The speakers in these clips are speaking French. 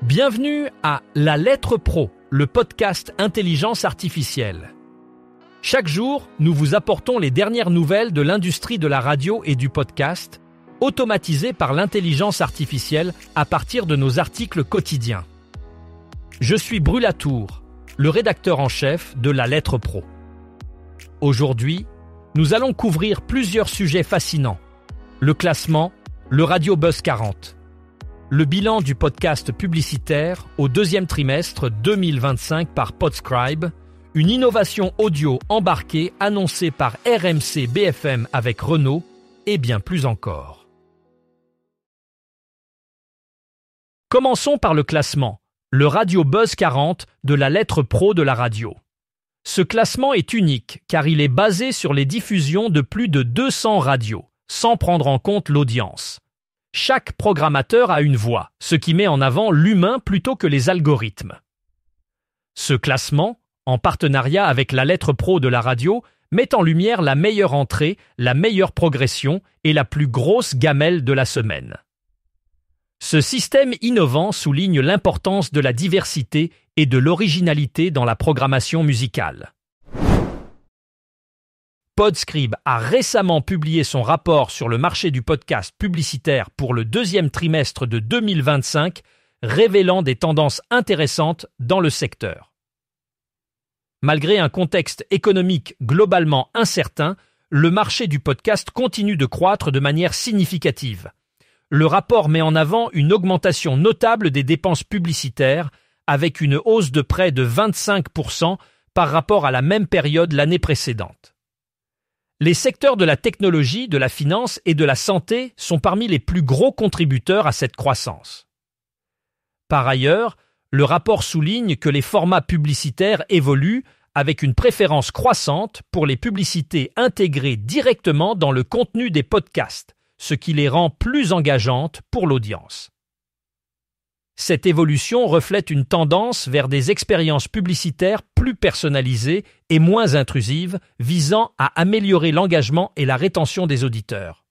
Bienvenue à La Lettre Pro, le podcast Intelligence Artificielle. Chaque jour, nous vous apportons les dernières nouvelles de l'industrie de la radio et du podcast, automatisées par l'intelligence artificielle à partir de nos articles quotidiens. Je suis Brulatour, le rédacteur en chef de La Lettre Pro. Aujourd'hui, nous allons couvrir plusieurs sujets fascinants. Le classement, le Radio Buzz 40. Le bilan du podcast publicitaire au deuxième trimestre 2025 par Podscribe, une innovation audio embarquée annoncée par RMC BFM avec Renault et bien plus encore. Commençons par le classement, le Radio Buzz 40 de la Lettre Pro de la radio. Ce classement est unique car il est basé sur les diffusions de plus de 200 radios, sans prendre en compte l'audience. Chaque programmateur a une voix, ce qui met en avant l'humain plutôt que les algorithmes. Ce classement, en partenariat avec la Lettre Pro de la radio, met en lumière la meilleure entrée, la meilleure progression et la plus grosse gamelle de la semaine. Ce système innovant souligne l'importance de la diversité et de l'originalité dans la programmation musicale. Podscribe a récemment publié son rapport sur le marché du podcast publicitaire pour le deuxième trimestre de 2025, révélant des tendances intéressantes dans le secteur. Malgré un contexte économique globalement incertain, le marché du podcast continue de croître de manière significative. Le rapport met en avant une augmentation notable des dépenses publicitaires, avec une hausse de près de 25% par rapport à la même période l'année précédente. Les secteurs de la technologie, de la finance et de la santé sont parmi les plus gros contributeurs à cette croissance. Par ailleurs, le rapport souligne que les formats publicitaires évoluent avec une préférence croissante pour les publicités intégrées directement dans le contenu des podcasts, ce qui les rend plus engageantes pour l'audience. Cette évolution reflète une tendance vers des expériences publicitaires plus personnalisées et moins intrusives, visant à améliorer l'engagement et la rétention des auditeurs.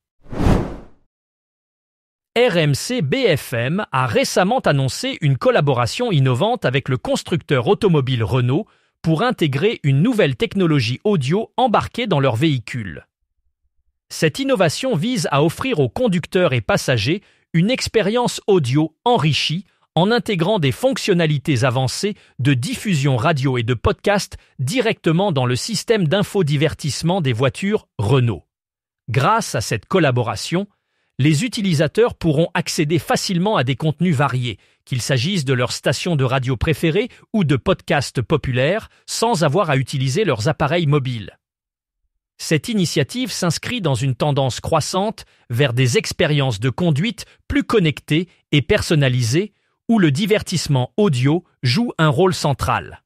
RMC BFM a récemment annoncé une collaboration innovante avec le constructeur automobile Renault pour intégrer une nouvelle technologie audio embarquée dans leur véhicule. Cette innovation vise à offrir aux conducteurs et passagers une expérience audio enrichie en intégrant des fonctionnalités avancées de diffusion radio et de podcast directement dans le système d'infodivertissement des voitures Renault. Grâce à cette collaboration, les utilisateurs pourront accéder facilement à des contenus variés, qu'il s'agisse de leur station de radio préférée ou de podcasts populaires, sans avoir à utiliser leurs appareils mobiles. Cette initiative s'inscrit dans une tendance croissante vers des expériences de conduite plus connectées et personnalisées, où le divertissement audio joue un rôle central.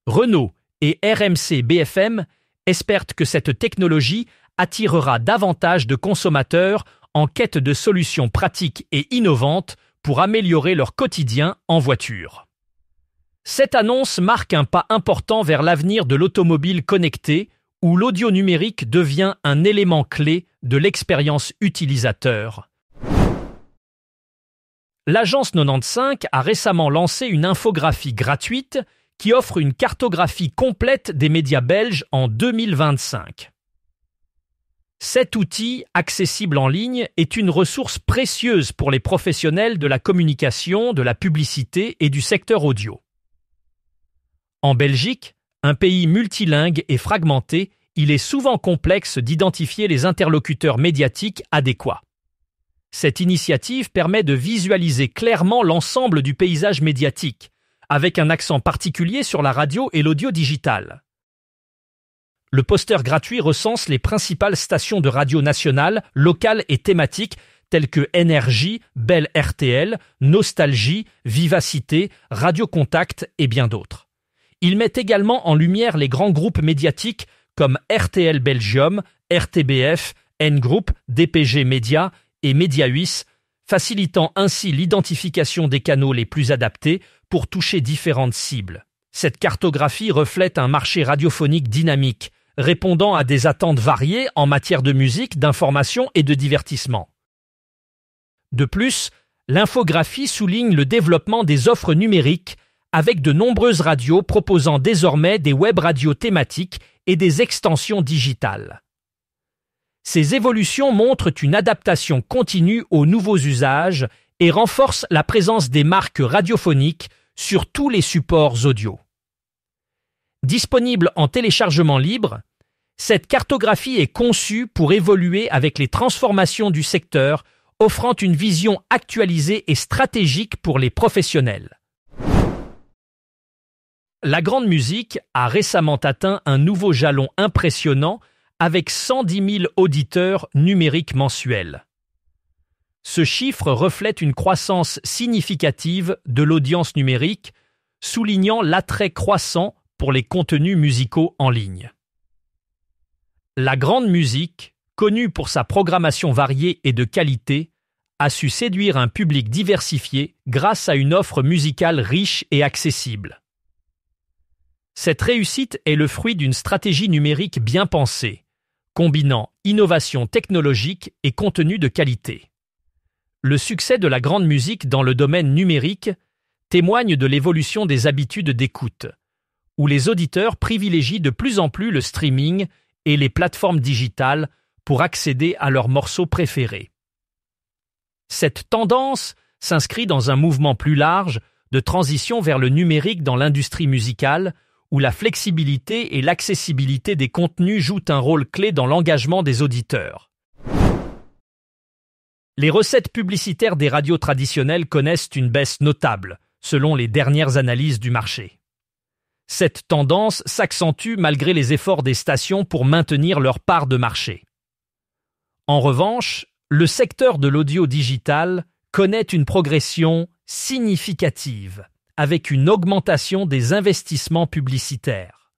Renault et RMC BFM espèrent que cette technologie attirera davantage de consommateurs en quête de solutions pratiques et innovantes pour améliorer leur quotidien en voiture. Cette annonce marque un pas important vers l'avenir de l'automobile connectée, où l'audio numérique devient un élément clé de l'expérience utilisateur. L'Agence 95 a récemment lancé une infographie gratuite qui offre une cartographie complète des médias belges en 2025. Cet outil, accessible en ligne, est une ressource précieuse pour les professionnels de la communication, de la publicité et du secteur audio. En Belgique, un pays multilingue et fragmenté, il est souvent complexe d'identifier les interlocuteurs médiatiques adéquats. Cette initiative permet de visualiser clairement l'ensemble du paysage médiatique, avec un accent particulier sur la radio et l'audio digital. Le poster gratuit recense les principales stations de radio nationales, locales et thématiques, telles que Énergie, Belle RTL, Nostalgie, Vivacité, Radio Contact et bien d'autres. Il met également en lumière les grands groupes médiatiques comme RTL Belgium, RTBF, N-Group, DPG Média et Mediahuis, facilitant ainsi l'identification des canaux les plus adaptés pour toucher différentes cibles. Cette cartographie reflète un marché radiophonique dynamique, répondant à des attentes variées en matière de musique, d'information et de divertissement. De plus, l'infographie souligne le développement des offres numériques avec de nombreuses radios proposant désormais des web radios thématiques et des extensions digitales. Ces évolutions montrent une adaptation continue aux nouveaux usages et renforcent la présence des marques radiophoniques sur tous les supports audio. Disponible en téléchargement libre, cette cartographie est conçue pour évoluer avec les transformations du secteur, offrant une vision actualisée et stratégique pour les professionnels. La grande musique a récemment atteint un nouveau jalon impressionnant avec 110 000 auditeurs numériques mensuels. Ce chiffre reflète une croissance significative de l'audience numérique, soulignant l'attrait croissant pour les contenus musicaux en ligne. La grande musique, connue pour sa programmation variée et de qualité, a su séduire un public diversifié grâce à une offre musicale riche et accessible. Cette réussite est le fruit d'une stratégie numérique bien pensée, combinant innovation technologique et contenu de qualité. Le succès de la grande musique dans le domaine numérique témoigne de l'évolution des habitudes d'écoute, où les auditeurs privilégient de plus en plus le streaming et les plateformes digitales pour accéder à leurs morceaux préférés. Cette tendance s'inscrit dans un mouvement plus large de transition vers le numérique dans l'industrie musicale, où la flexibilité et l'accessibilité des contenus jouent un rôle clé dans l'engagement des auditeurs. Les recettes publicitaires des radios traditionnelles connaissent une baisse notable, selon les dernières analyses du marché. Cette tendance s'accentue malgré les efforts des stations pour maintenir leur part de marché. En revanche, le secteur de l'audio digital connaît une progression significative, avec une augmentation des investissements publicitaires.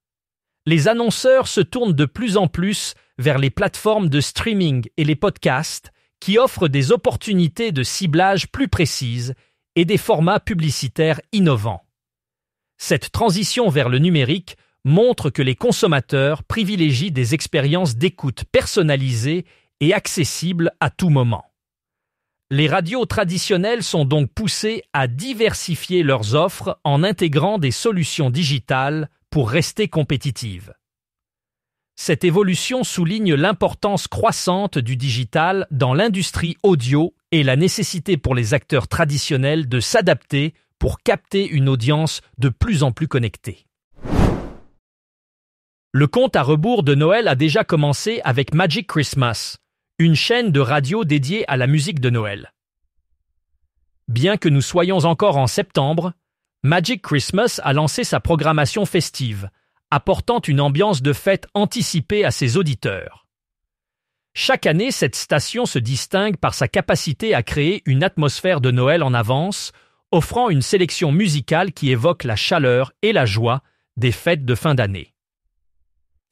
Les annonceurs se tournent de plus en plus vers les plateformes de streaming et les podcasts qui offrent des opportunités de ciblage plus précises et des formats publicitaires innovants. Cette transition vers le numérique montre que les consommateurs privilégient des expériences d'écoute personnalisées et accessibles à tout moment. Les radios traditionnelles sont donc poussées à diversifier leurs offres en intégrant des solutions digitales pour rester compétitives. Cette évolution souligne l'importance croissante du digital dans l'industrie audio et la nécessité pour les acteurs traditionnels de s'adapter pour capter une audience de plus en plus connectée. Le compte à rebours de Noël a déjà commencé avec Magic Christmas, une chaîne de radio dédiée à la musique de Noël. Bien que nous soyons encore en septembre, Magic Christmas a lancé sa programmation festive, apportant une ambiance de fête anticipée à ses auditeurs. Chaque année, cette station se distingue par sa capacité à créer une atmosphère de Noël en avance, offrant une sélection musicale qui évoque la chaleur et la joie des fêtes de fin d'année.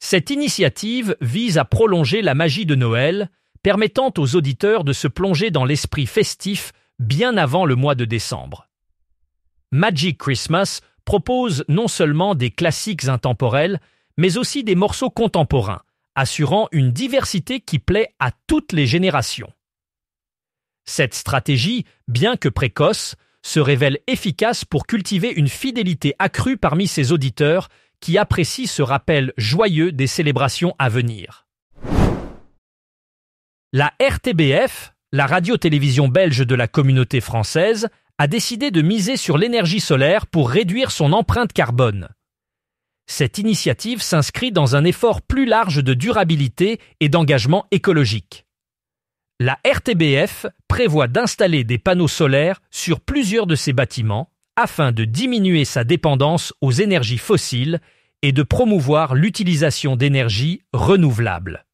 Cette initiative vise à prolonger la magie de Noël, permettant aux auditeurs de se plonger dans l'esprit festif bien avant le mois de décembre. Magic Christmas propose non seulement des classiques intemporels, mais aussi des morceaux contemporains, assurant une diversité qui plaît à toutes les générations. Cette stratégie, bien que précoce, se révèle efficace pour cultiver une fidélité accrue parmi ses auditeurs qui apprécient ce rappel joyeux des célébrations à venir. La RTBF, la radio-télévision belge de la communauté française, a décidé de miser sur l'énergie solaire pour réduire son empreinte carbone. Cette initiative s'inscrit dans un effort plus large de durabilité et d'engagement écologique. La RTBF prévoit d'installer des panneaux solaires sur plusieurs de ses bâtiments afin de diminuer sa dépendance aux énergies fossiles et de promouvoir l'utilisation d'énergies renouvelables.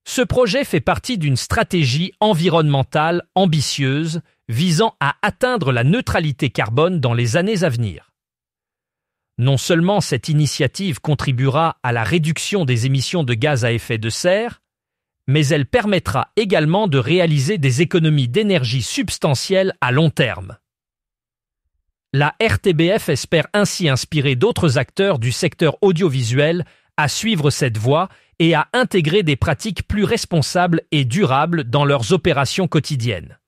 Ce projet fait partie d'une stratégie environnementale ambitieuse visant à atteindre la neutralité carbone dans les années à venir. Non seulement cette initiative contribuera à la réduction des émissions de gaz à effet de serre, mais elle permettra également de réaliser des économies d'énergie substantielles à long terme. La RTBF espère ainsi inspirer d'autres acteurs du secteur audiovisuel à suivre cette voie et à intégrer des pratiques plus responsables et durables dans leurs opérations quotidiennes.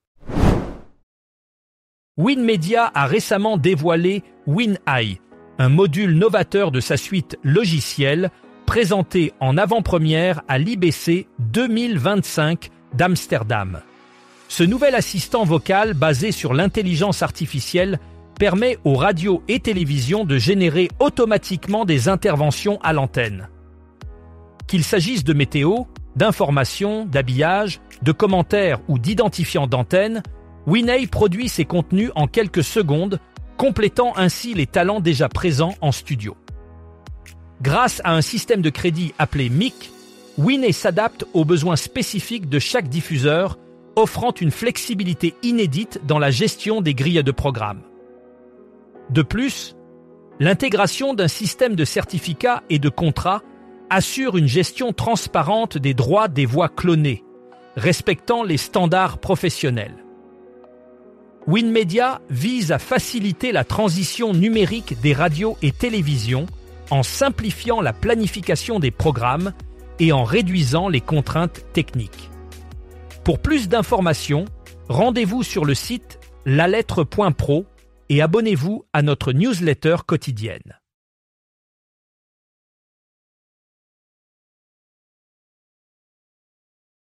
WinMedia a récemment dévoilé WinEye, un module novateur de sa suite logicielle présenté en avant-première à l'IBC 2025 d'Amsterdam. Ce nouvel assistant vocal basé sur l'intelligence artificielle permet aux radios et télévisions de générer automatiquement des interventions à l'antenne. Qu'il s'agisse de météo, d'informations, d'habillage, de commentaires ou d'identifiants d'antenne, WinEye produit ses contenus en quelques secondes, complétant ainsi les talents déjà présents en studio. Grâce à un système de crédit appelé MIC, WinEye s'adapte aux besoins spécifiques de chaque diffuseur, offrant une flexibilité inédite dans la gestion des grilles de programmes. De plus, l'intégration d'un système de certificats et de contrats assure une gestion transparente des droits des voix clonées, respectant les standards professionnels. WinMedia vise à faciliter la transition numérique des radios et télévisions en simplifiant la planification des programmes et en réduisant les contraintes techniques. Pour plus d'informations, rendez-vous sur le site lalettre.pro et abonnez-vous à notre newsletter quotidienne.